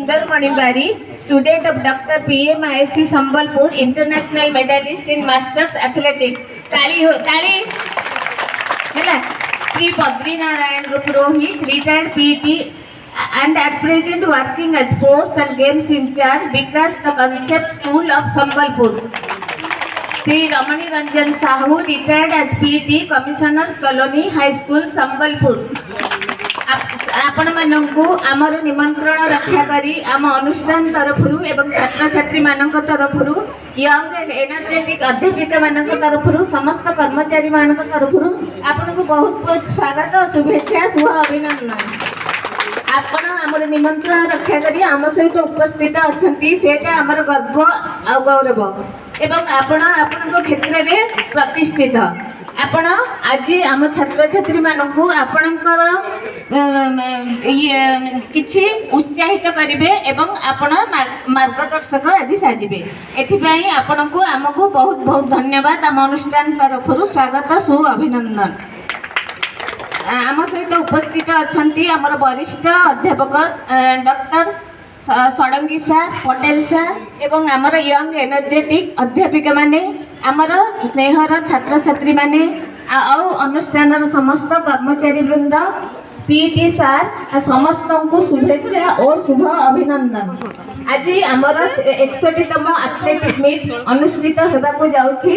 Sundar Manibari, student of Dr. PMISC Sambalpur, international medalist in Masters Athletics. Tali. Sri Badri Narayan Purohit, retired PT, and at present working as sports and games in charge because the concept school of Sambalpur. Sri Ramani Ranjan Sahu, retired as PT, Commissioners Colony High School, Sambalpur. आपण मानकु आमर निमंत्रण रक्षा करी आम अनुष्ठान तरफरु एवं छात्र छात्री मानक तरफरु young and energetic अध्यापिका मानक तरफरु समस्त कर्मचारी मानक तरफरु आपन को बहुत बहुत स्वागत और शुभेच्छा शुभ अभिनंदन। आपण आमर निमंत्रण रक्षा करी आम सहित उपस्थित अछंती सेटा आमर गर्व और गौरव एवं आपण आपन को क्षेत्र में प्रतिष्ठित। आपण आज आम छात्र छात्री मानकु आपणकर किछि उत्साहित करिवे एवं आपण मार्गदर्शक आज साजिबे एथिपाई आपणकु आमकु बहुत बहुत धन्यवाद। आम अनुष्ठान तरफरु स्वागत सु अभिनंदन। आम सहित उपस्थित अछंती आमर वरिष्ठ अध्यापक डॉक्टर षडंगी सार पटेल सार एवं आमर यंग एनर्जेटिक अध्यापिका माने आमर स्नेहर छात्र छात्री माने आउ अनुष्ठान समस्त कर्मचारी वृंद पीटी सार समस्त को शुभेच्छा और शुभ अभिनंदन। आज आमर 61तम एथलेटिक मीट अनुष्ठित होगा जाउछि।